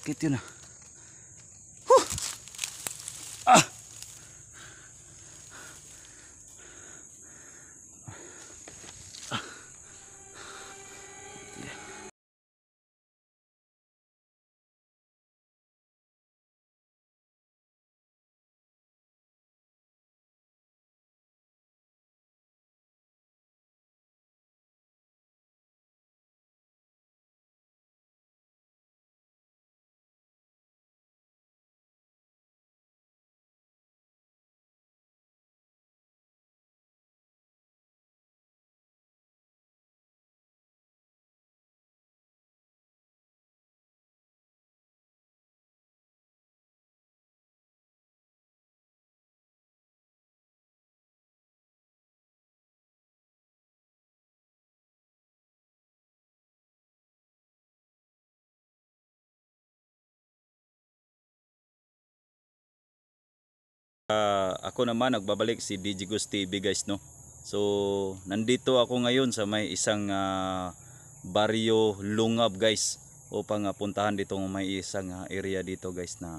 Sakit yun ah. Huh! Ah! Ako naman nagbabalik si DJ Gus TV guys no. So nandito ako ngayon sa may isang baryo Lungab guys upang puntahan dito may isang area dito guys na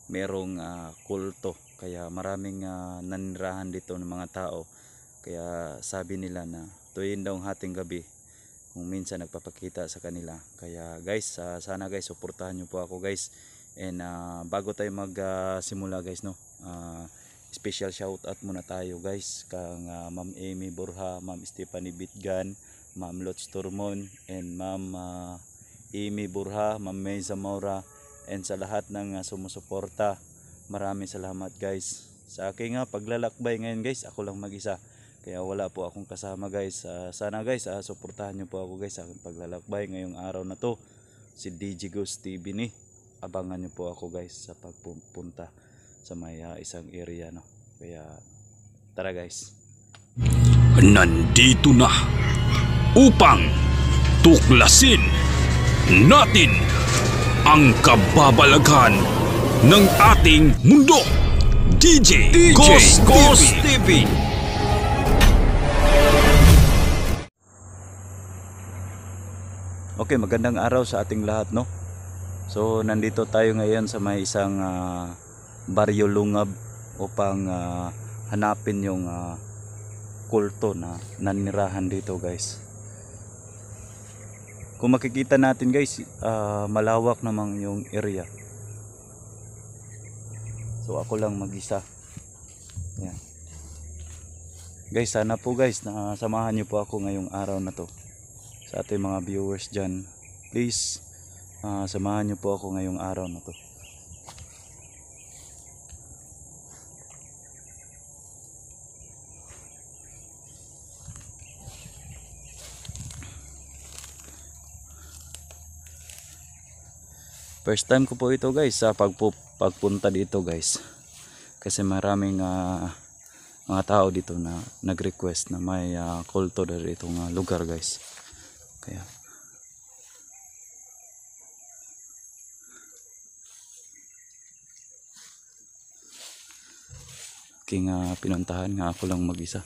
merong kulto. Kaya maraming nanirahan dito ng mga tao. Kaya sabi nila na tuwin daw hating gabi kung minsan nagpapakita sa kanila. Kaya guys sana guys suportahan nyo po ako guys. And bago tayo magsimula guys no. Special shout out muna tayo guys kang Ma'am Amy Borja, Ma'am Stephanie Bitgan, Ma'am Lots Turmon, and Ma'am Amy Borja, Ma'am May Zamora, and sa lahat ng sumusuporta. Maraming salamat guys. Sa aking paglalakbay ngayon guys, ako lang mag-isa. Kaya wala po akong kasama guys. Sana guys, suportahan nyo po ako guys sa aking paglalakbay ngayong araw na to. Si DJ Gus TV ni. Abangan nyo po ako guys sa pagpunta sa may isang area no. Kaya tara guys. Nandito na upang tuklasin natin ang kababalaghan ng ating mundo. DJ Ghost TV. Okay, magandang araw sa ating lahat no. So nandito tayo ngayon sa may isang baryo Lungab upang hanapin yung kulto na nanirahan dito guys. Kung makikita natin guys, malawak namang yung area. So ako lang mag-isa. Yan. Guys, sana po guys na samahan niyo po ako ngayong araw na to. Sa ating mga viewers dyan, please samahan niyo po ako ngayong araw na to. First time ko po ito guys sa pagpunta dito guys. Kasi maraming mga tao dito na nag-request na may kulto dari itong lugar guys. Kaya aking pinuntahan nga ako lang mag-isa.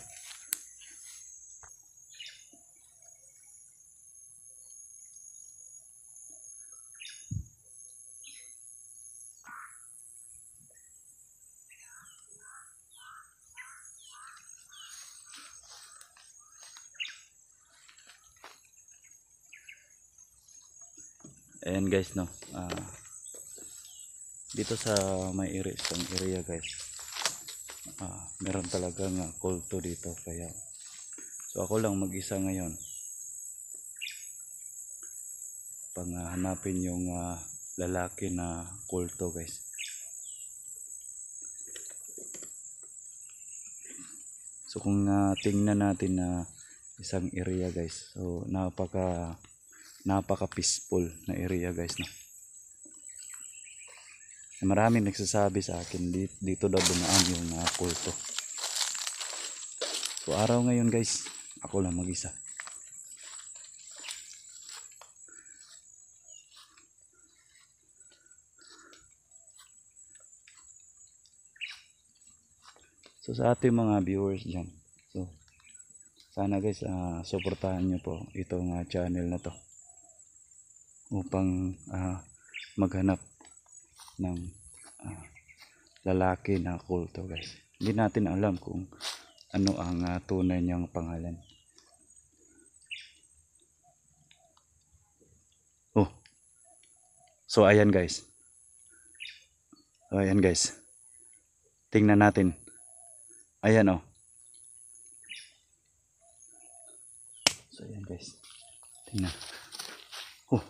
Ayan guys no, dito sa may isang area guys, meron talagang kulto dito. Kaya so ako lang mag-isa ngayon pang hanapin yung lalaki na kulto guys. So kung tingnan natin na isang area guys, so napaka peaceful na area guys no. Maraming nagsasabi sa akin dito daw dumaan yung kulto. So araw ngayon guys, ako lang mag-isa. So sa ating mga viewers dyan, so sana guys suportahan nyo po itong channel na to upang maghanap ng lalaki na kulto guys. Hindi natin alam kung ano ang tunay niyang pangalan. Oh. So ayan guys. Tingnan natin. Ayan oh. So ayan guys. Tingnan. Oh.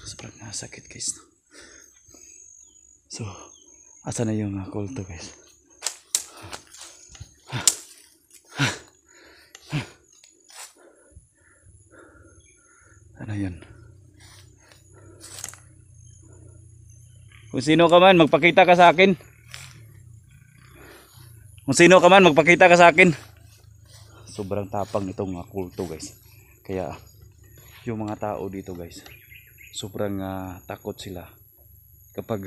Sobrang nasakit guys. So, asa na yung kulto guys? Ano yun? Kung sino ka man, magpakita ka sa akin. Kung sino ka man, magpakita ka sa akin. Sobrang tapang nitong kulto guys. Kaya yung mga tao dito guys, sobrang takot sila kapag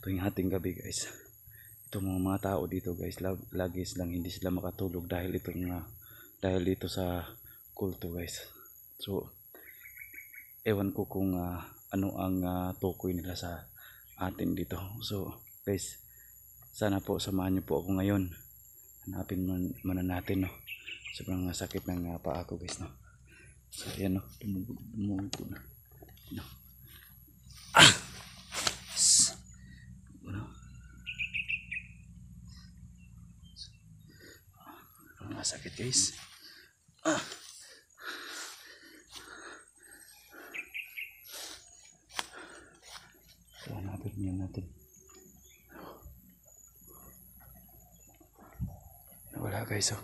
tuwing hating gabi guys. Itong mga tao dito guys, lagi silang hindi sila makatulog dahil dito sa kulto guys. So ewan ko kung ano ang tukoy nila sa atin dito. So guys, sana po samahan niyo po ako ngayon. Hanapin muna natin, no. Sobrang sakit ng paa ko guys, no. So ayan, no, tumugo na, no. Ang sakit guys. So hanapin niyo natin. Wala guys, oh.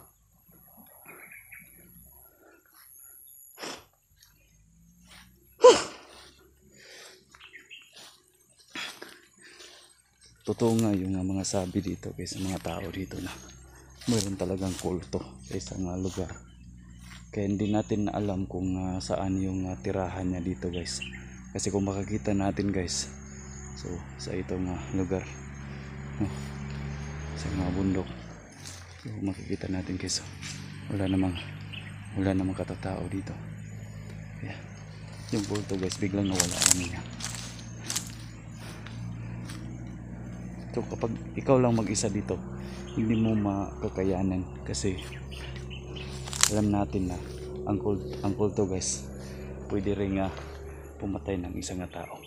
Totoo nga yung mga sabi dito guys, sa mga tao dito na mayroon talagang kulto sa isang lugar. Kaya hindi natin alam kung saan yung tirahan niya dito guys. Kasi kung makakita natin guys, so sa itong lugar, no, sa mga bundok, so makikita natin guys, wala namang katatao dito. Kaya yung kulto guys, biglang nawala kami niya. So kapag ikaw lang mag-isa dito, hindi mo makakayanan kasi alam natin na ang kulto guys, pwede rin pumatay ng isang tao.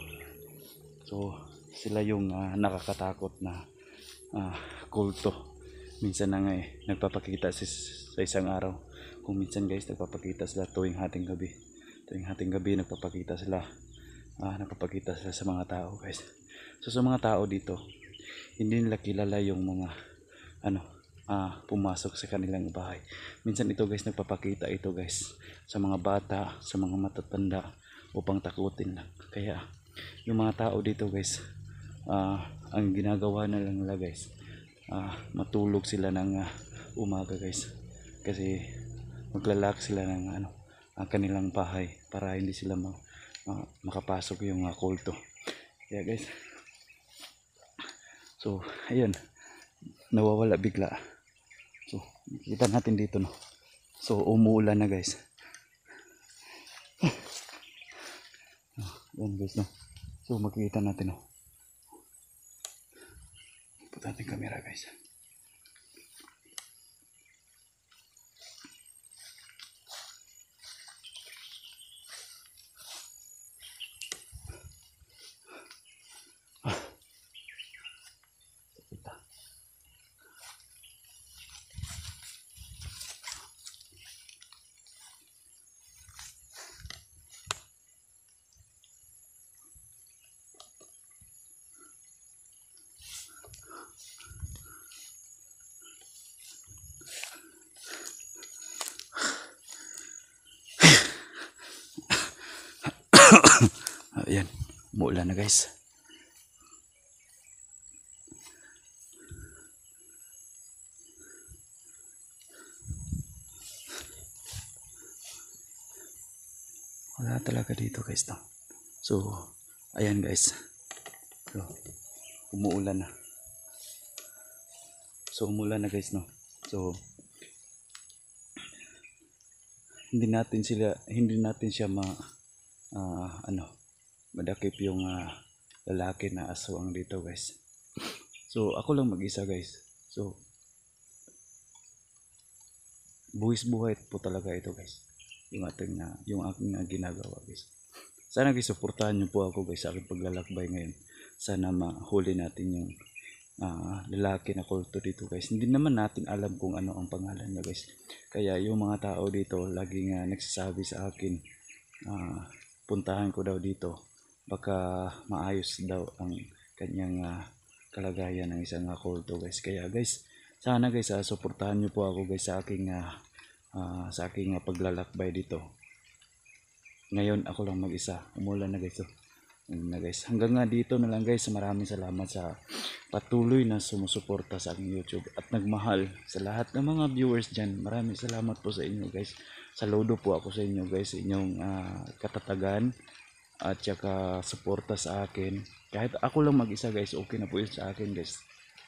So sila yung nakakatakot na kulto. Minsan na nga nagpapakita sa isang araw. Kung minsan guys, nagpapakita sila tuwing hating gabi. Nagpapakita sila sa mga tao guys. So sa mga tao dito, hindi nila kilala yung mga pumasok sa kanilang bahay. Minsan ito guys, nagpapakita ito guys sa mga bata, sa mga matatanda upang takutin lang. Kaya yung mga tao dito guys, ang ginagawa na lang nila guys, matulog sila ng umaga guys, kasi maglalak sila ng ang kanilang bahay para hindi sila makapasok yung kulto. Kaya guys, so ayun, nawawala bigla. So kita natin dito, no. So umuulan na guys. Yan guys, no. So makikita natin, no. Put natin kamera guys. Kita. Ayan, umuulan na guys. Wala talaga dito guys, no. So ayan guys, so, umuulan na. So umuulan na guys, no. So hindi natin siya madakip yung lalaki na aswang dito guys. So ako lang mag-isa guys. So buwis buhay po talaga ito guys, yung aking ginagawa guys. Sana guys, suportahan nyo po ako guys sa aking paglalakbay ngayon. Sana mahuli natin yung lalaki na kulto dito guys. Hindi naman natin alam kung ano ang pangalan niya guys. Kaya yung mga tao dito laging nagsasabi sa akin, puntahan ko daw dito, baka maayos daw ang kanyang kalagayan ng isang kulto guys. Kaya guys, sana guys, suportahan nyo po ako guys sa aking paglalakbay dito. Ngayon ako lang mag-isa, umulan na guys. Guys, hanggang dito na lang guys. Maraming salamat sa patuloy na sumusuporta sa aking YouTube at nagmahal sa lahat ng mga viewers dyan. Maraming salamat po sa inyo guys. Saludo po ako sa inyo guys, inyong katatagan at saka suporta sa akin. Kahit ako lang mag-isa guys, okay na po yun sa akin guys.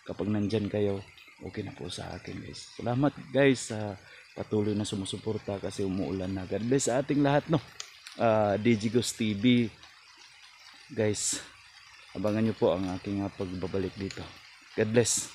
Kapag nandyan kayo, okay na po sa akin guys. Salamat guys sa patuloy na sumusuporta kasi umuulan na. God bless sa ating lahat, no. DJ Ghost TV guys, abangan nyo po ang aking pagbabalik dito. God bless.